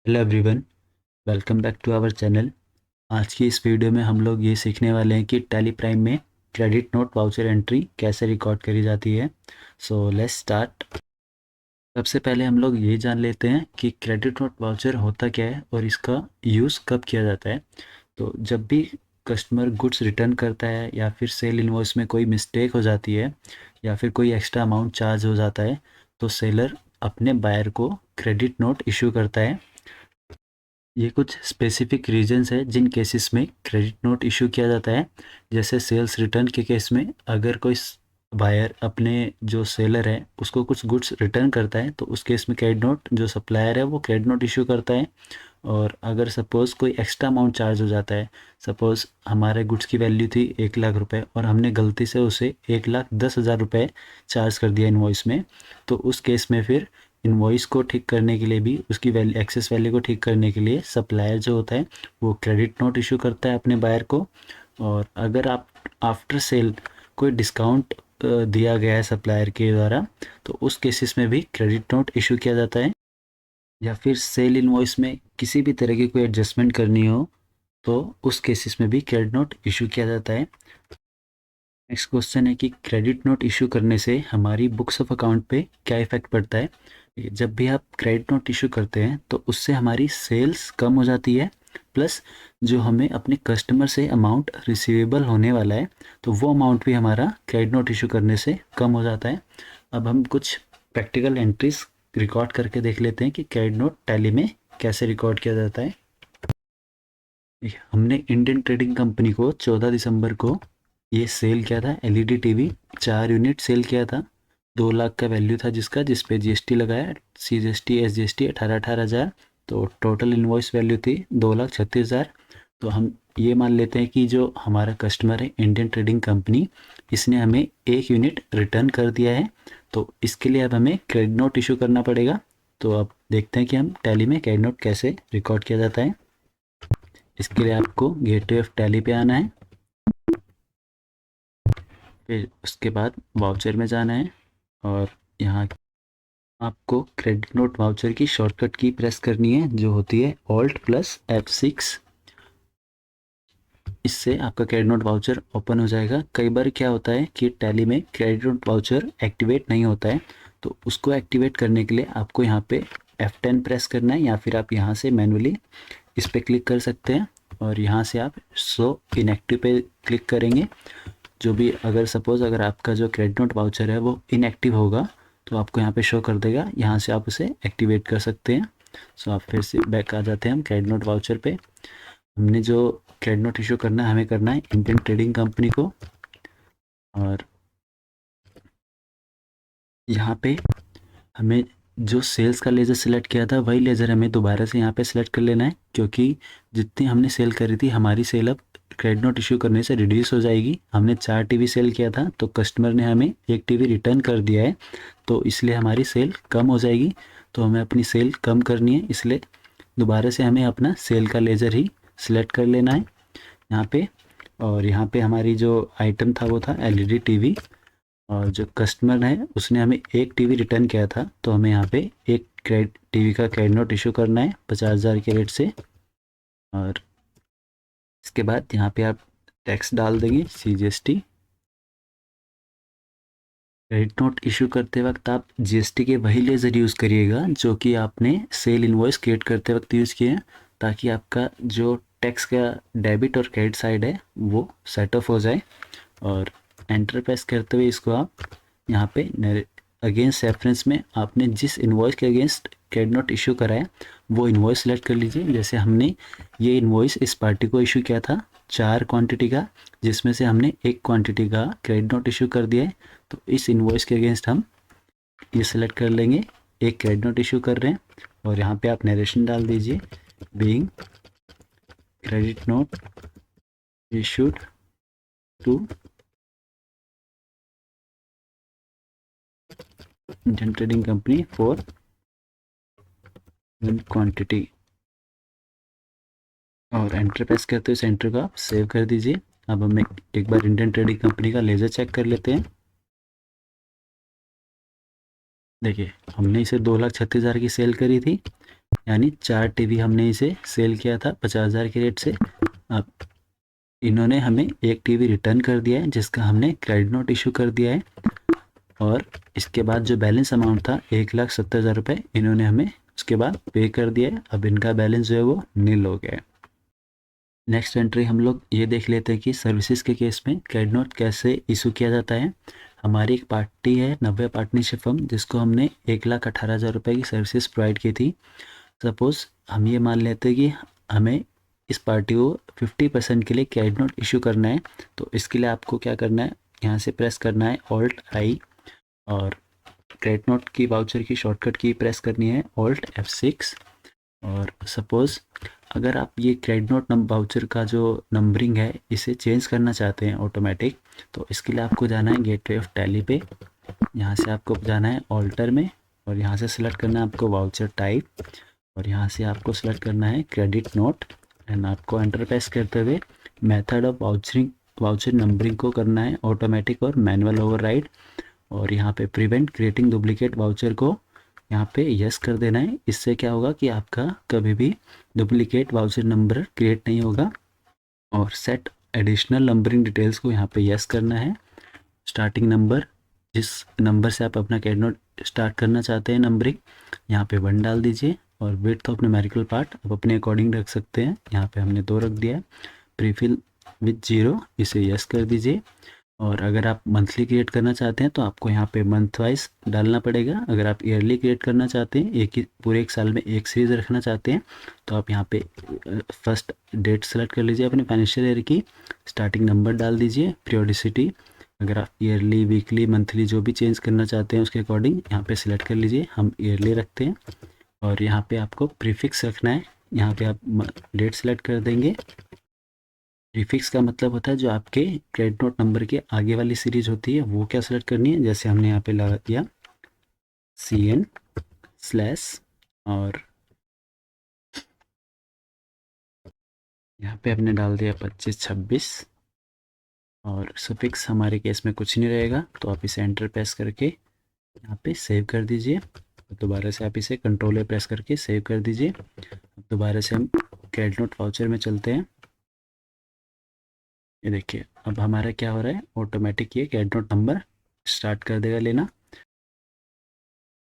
Hello everyone, welcome back to our channel. आज की इस वीडियो में हम लोग ये सीखने वाले हैं कि टैली प्राइम में क्रेडिट नोट वाउचर एंट्री कैसे रिकॉर्ड करी जाती है। So let's start. सबसे पहले हम लोग ये जान लेते हैं कि क्रेडिट नोट वाउचर होता क्या है और इसका यूज़ कब किया जाता है। तो जब भी कस्टमर गुड्स रिटर्न करता है या फिर सेल इनवॉइस में कोई मिस्टेक हो जाती है या फिर कोई एक्स्ट्रा अमाउंट चार्ज हो जाता है, तो सेलर अपने बायर को क्रेडिट नोट इशू करता है। ये कुछ स्पेसिफिक रीजंस है जिन केसेस में क्रेडिट नोट इशू किया जाता है। जैसे सेल्स रिटर्न के केस में अगर कोई बायर अपने जो सेलर है उसको कुछ गुड्स रिटर्न करता है तो उस केस में क्रेडिट नोट जो सप्लायर है वो क्रेडिट नोट इशू करता है। और अगर सपोज़ कोई एक्स्ट्रा अमाउंट चार्ज हो जाता है, सपोज़ हमारे गुड्स की वैल्यू थी 1 लाख रुपए और हमने गलती से उसे 1,10,000 रुपये चार्ज कर दिया इन्वॉइस में, तो उस केस में फिर इन्वॉइस को ठीक करने के लिए भी उसकी वैल्यू एक्सेस वैल्यू को ठीक करने के लिए सप्लायर जो होता है वो क्रेडिट नोट इशू करता है अपने बायर को। और अगर आप आफ्टर सेल कोई डिस्काउंट दिया गया है सप्लायर के द्वारा, तो उस केसेस में भी क्रेडिट नोट इशू किया जाता है। या फिर सेल इनवॉइस में किसी भी तरह की कोई एडजस्टमेंट करनी हो तो उस केसेस में भी क्रेडिट नोट इशू किया जाता है। नेक्स्ट क्वेश्चन है कि क्रेडिट नोट इशू करने से हमारी बुक्स ऑफ अकाउंट पे क्या इफ़ेक्ट पड़ता है। जब भी आप क्रेडिट नोट इशू करते हैं तो उससे हमारी सेल्स कम हो जाती है, प्लस जो हमें अपने कस्टमर से अमाउंट रिसीवेबल होने वाला है तो वो अमाउंट भी हमारा क्रेडिट नोट इशू करने से कम हो जाता है। अब हम कुछ प्रैक्टिकल एंट्रीज रिकॉर्ड करके देख लेते हैं कि क्रेडिट नोट टैली में कैसे रिकॉर्ड किया जाता है। हमने इंडियन ट्रेडिंग कंपनी को 14 दिसंबर को ये सेल किया था एलईडी टीवी, 4 यूनिट सेल किया था। 2 लाख का वैल्यू था जिसका, जिसपे जीएसटी लगाया, सीजीएसटी एसजीएसटी 18,000। तो टोटल इनवॉइस वैल्यू थी 2,36,000। तो हम ये मान लेते हैं कि जो हमारा कस्टमर है इंडियन ट्रेडिंग कंपनी, इसने हमें 1 यूनिट रिटर्न कर दिया है। तो इसके लिए अब हमें क्रेडिट नोट इशू करना पड़ेगा। तो अब देखते हैं कि हम टैली में क्रेडिट नोट कैसे रिकॉर्ड किया जाता है। इसके लिए आपको गेटवे ऑफ टैली पे आना है, फिर उसके बाद वाउचर में जाना है और यहाँ आपको क्रेडिट नोट वाउचर की शॉर्टकट की प्रेस करनी है जो होती है Alt+F6। इससे आपका क्रेडिट नोट वाउचर ओपन हो जाएगा। कई बार क्या होता है कि टैली में क्रेडिट नोट वाउचर एक्टिवेट नहीं होता है, तो उसको एक्टिवेट करने के लिए आपको यहाँ पे F10 प्रेस करना है या फिर आप यहाँ से मैनुअली इस पर क्लिक कर सकते हैं और यहाँ से आप शो इनएक्टिव पे क्लिक करेंगे। जो भी अगर सपोज़ अगर आपका जो क्रेडिट नोट वाउचर है वो इनएक्टिव होगा तो आपको यहाँ पे शो कर देगा, यहाँ से आप उसे एक्टिवेट कर सकते हैं। सो आप फिर से बैक आ जाते हैं हम क्रेडिट नोट वाउचर पे। हमने जो क्रेडिट नोट इशू करना है हमें करना है इंडियन ट्रेडिंग कंपनी को, और यहाँ पे हमें जो सेल्स का लेज़र सिलेक्ट किया था वही लेज़र हमें दोबारा से यहाँ पे सिलेक्ट कर लेना है, क्योंकि जितनी हमने सेल करी थी हमारी सेल अब क्रेडिट नोट इशू करने से रिड्यूस हो जाएगी। हमने 4 टीवी सेल किया था तो कस्टमर ने हमें 1 टीवी रिटर्न कर दिया है, तो इसलिए हमारी सेल कम हो जाएगी। तो हमें अपनी सेल कम करनी है, इसलिए दोबारा से हमें अपना सेल का लेज़र ही सिलेक्ट कर लेना है यहाँ पे। और यहाँ पे हमारी जो आइटम था वो था एलईडी टीवी, और जो कस्टमर है उसने हमें 1 टीवी रिटर्न किया था, तो हमें यहाँ पे एक क्रेडिट टीवी का क्रेडिट नोट इशू करना है 50,000 के रेट से। और इसके बाद यहाँ पे आप टैक्स डाल देंगे सीजीएसटी। क्रेडिट नोट इशू करते वक्त आप जीएसटी के वही लेज़र यूज़ करिएगा जो कि आपने सेल इनवॉइस क्रिएट करते वक्त यूज़ किए हैं, ताकि आपका जो टैक्स का डेबिट और क्रेडिट साइड है वो सेट ऑफ हो जाए। और एंटर प्रेस करते हुए इसको आप यहाँ पे अगेंस्ट रेफरेंस में आपने जिस इन्वॉइस के अगेंस्ट क्रेडिट नोट इशू करा है वो इन्वॉइस सेलेक्ट कर लीजिए। जैसे हमने ये इन्वॉइस इस पार्टी को इशू किया था 4 क्वांटिटी का, जिसमें से हमने 1 क्वांटिटी का क्रेडिट नोट इशू कर दिया है, तो इस इन्वॉइस के अगेंस्ट हम ये सेलेक्ट कर लेंगे, एक क्रेडिट नोट इशू कर रहे हैं। और यहाँ पे आप नरेशन डाल दीजिए, being credit note issued to Indian trading company for 1 quantity, और एंटर प्रेस करते हुए सेंटर को आप सेव कर दीजिए। अब हम एक बार इंडियन ट्रेडिंग कंपनी का लेज़र चेक कर लेते हैं। देखिए हमने इसे 2,36,000 की सेल करी थी, यानी 4 टीवी हमने इसे सेल किया था 50,000 के रेट से। अब इन्होंने हमें एक टीवी रिटर्न कर दिया है जिसका हमने क्रेडिट नोट इशू कर दिया है, और इसके बाद जो बैलेंस अमाउंट था 1,70,000 रुपये इन्होंने हमें उसके बाद पे कर दिया है। अब इनका बैलेंस जो है वो नील हो गया है। नेक्स्ट एंट्री हम लोग ये देख लेते हैं कि सर्विसेज के केस में क्रेडिट नोट कैसे इशू किया जाता है। हमारी एक पार्टी है नव्या पार्टनरशिप फर्म, जिसको हमने 1,18,000 रुपये की सर्विसेज प्रोवाइड की थी। सपोज़ हम ये मान लेते हैं कि हमें इस पार्टी को 50% के लिए क्रेडिट नोट इशू करना है। तो इसके लिए आपको क्या करना है, यहाँ से प्रेस करना है ऑल्ट आई, और क्रेडिट नोट की वाउचर की शॉर्टकट की प्रेस करनी है ऑल्ट F6। और सपोज़ अगर आप ये क्रेडिट नोट वाउचर का जो नंबरिंग है इसे चेंज करना चाहते हैं ऑटोमेटिक, तो इसके लिए आपको जाना है गेटवे ऑफ टैली पे। यहाँ से आपको जाना है ऑल्टर में, और यहाँ से सिलेक्ट करना है आपको वाउचर टाइप, और यहाँ से आपको सिलेक्ट करना है क्रेडिट नोट, एंड आपको एंटर प्रेस करते हुए मेथड ऑफ वाउचर नंबरिंग को करना है ऑटोमेटिक और मैनुअल ओवरराइड। और यहाँ पे प्रिवेंट क्रिएटिंग डुप्लीकेट वाउचर को यहाँ पे यस कर देना है। इससे क्या होगा कि आपका कभी भी डुप्लीकेट वाउचर नंबर क्रिएट नहीं होगा। और सेट एडिशनल नंबरिंग डिटेल्स को यहाँ पे यस करना है। स्टार्टिंग नंबर, जिस नंबर से आप अपना क्रेडिट नोट स्टार्ट करना चाहते हैं नंबरिंग, यहाँ पे 1 डाल दीजिए। और विड्थ ऑफ न्यूमेरिकल पार्ट आप अपने अकॉर्डिंग रख सकते हैं, यहाँ पे हमने 2 रख दिया है। प्रीफिल विथ 0 इसे यस कर दीजिए। और अगर आप मंथली क्रिएट करना चाहते हैं तो आपको यहाँ पे मंथ वाइज डालना पड़ेगा। अगर आप ईयरली क्रिएट करना चाहते हैं, एक ही पूरे एक साल में एक सीरीज़ रखना चाहते हैं, तो आप यहाँ पे फर्स्ट डेट सेलेक्ट कर लीजिए अपने फाइनेंशियल ईयर की, स्टार्टिंग नंबर डाल दीजिए, पीरियोडिसिटी अगर आप ईयरली वीकली मंथली जो भी चेंज करना चाहते हैं उसके अकॉर्डिंग यहाँ पे सिलेक्ट कर लीजिए। हम ईयरली रखते हैं। और यहाँ पे आपको प्रीफिक्स रखना है, यहाँ पे आप डेट सेलेक्ट कर देंगे। प्रीफिक्स का मतलब होता है जो आपके क्रेडिट नोट नंबर के आगे वाली सीरीज होती है वो क्या सेलेक्ट करनी है। जैसे हमने यहाँ पे लगा दिया CN स्लैश, और यहाँ पे हमने डाल दिया 2526, और सफिक्स हमारे केस में कुछ नहीं रहेगा। तो आप इसे एंटर प्रेस करके यहाँ पे सेव कर दीजिए। दोबारा से आप इसे कंट्रोल प्रेस करके सेव कर दीजिए। दोबारा से हम क्रेडिट नोट वाउचर में चलते हैं। ये देखिए अब हमारा क्या हो रहा है, ऑटोमेटिक ये क्रेडिट नोट नंबर स्टार्ट कर देगा लेना।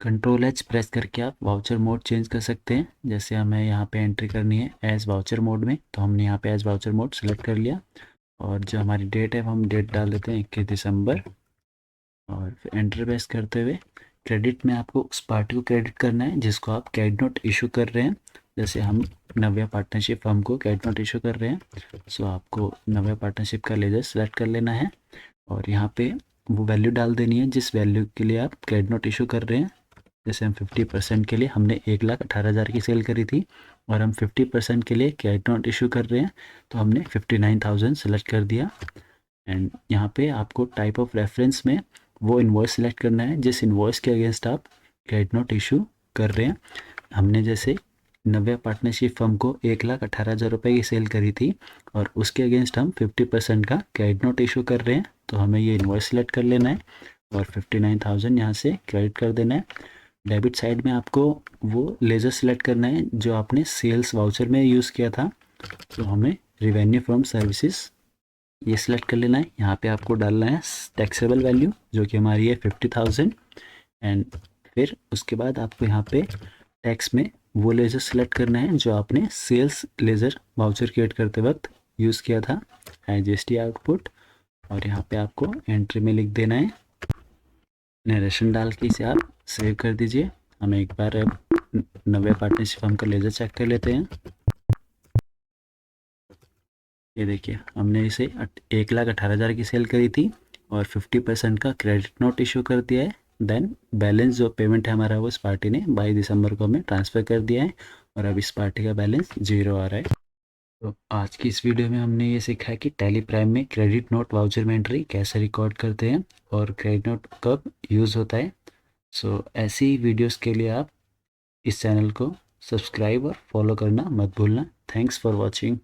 कंट्रोल H प्रेस करके आप वाउचर मोड चेंज कर सकते हैं। जैसे हमें यहाँ पे एंट्री करनी है एज वाउचर मोड में, तो हमने यहाँ पे एज वाउचर मोड सेलेक्ट कर लिया। और जो हमारी डेट है हम डेट डाल देते हैं 21 दिसंबर, और फिर एंटर प्रेस करते हुए क्रेडिट में आपको उस पार्टी को क्रेडिट करना है जिसको आप क्रेडिट नोट इशू कर रहे हैं। जैसे हम नव्या पार्टनरशिप फर्म को क्रेडिट नोट इशू कर रहे हैं, सो आपको नव्या पार्टनरशिप का लेजर सेलेक्ट कर लेना है, और यहाँ पे वो वैल्यू डाल देनी है जिस वैल्यू के लिए आप क्रेडिट नोट इशू कर रहे हैं। जैसे हम 50% के लिए हमने 1,18,000 की सेल करी थी, और हम 50% के लिए क्रेडिट नोट इशू कर रहे हैं, तो हमने 59,000 सेलेक्ट कर दिया। एंड यहाँ पे आपको टाइप ऑफ रेफरेंस में वो इन्वॉइस सेलेक्ट करना है जिस इन्वॉइस के अगेंस्ट आप क्रेडिट नोट इशू कर रहे हैं। हमने जैसे नव्या पार्टनरशिप फर्म को 1,18,000 रुपये की सेल करी थी, और उसके अगेंस्ट हम 50% का क्रेडिट नोट इशू कर रहे हैं, तो हमें ये इन्वॉइस सेलेक्ट कर लेना है और 59,000 यहाँ से क्रेडिट कर देना है। डेबिट साइड में आपको वो लेजर सेलेक्ट करना है जो आपने सेल्स वाउचर में यूज़ किया था, तो हमें रिवेन्यू फ्रॉम सर्विसेज ये सिलेक्ट कर लेना है। यहाँ पे आपको डालना है टैक्सेबल वैल्यू जो कि हमारी है 50,000, एंड फिर उसके बाद आपको यहाँ पे टैक्स में वो लेज़र सेलेक्ट करना है जो आपने सेल्स लेज़र वाउचर क्रिएट करते वक्त यूज़ किया था, GST आउटपुट। और यहाँ पे आपको एंट्री में लिख देना है, नरेशन डाल के इसे आप सेव कर दीजिए। हम एक बार नव्या पार्टनरशिप फर्म का लेज़र चेक कर लेते हैं। ये देखिए हमने इसे 1,18,000 की सेल करी थी और 50% का क्रेडिट नोट इशू कर दिया है। देन बैलेंस जो पेमेंट है हमारा वो इस पार्टी ने 22 दिसंबर को हमें ट्रांसफ़र कर दिया है, और अब इस पार्टी का बैलेंस 0 आ रहा है। तो आज की इस वीडियो में हमने ये सीखा है कि टैली प्राइम में क्रेडिट नोट वाउचर में एंट्री कैसे रिकॉर्ड करते हैं और क्रेडिट नोट कब यूज़ होता है। सो ऐसी ही वीडियोज़ के लिए आप इस चैनल को सब्सक्राइब और फॉलो करना मत भूलना। Thanks for watching.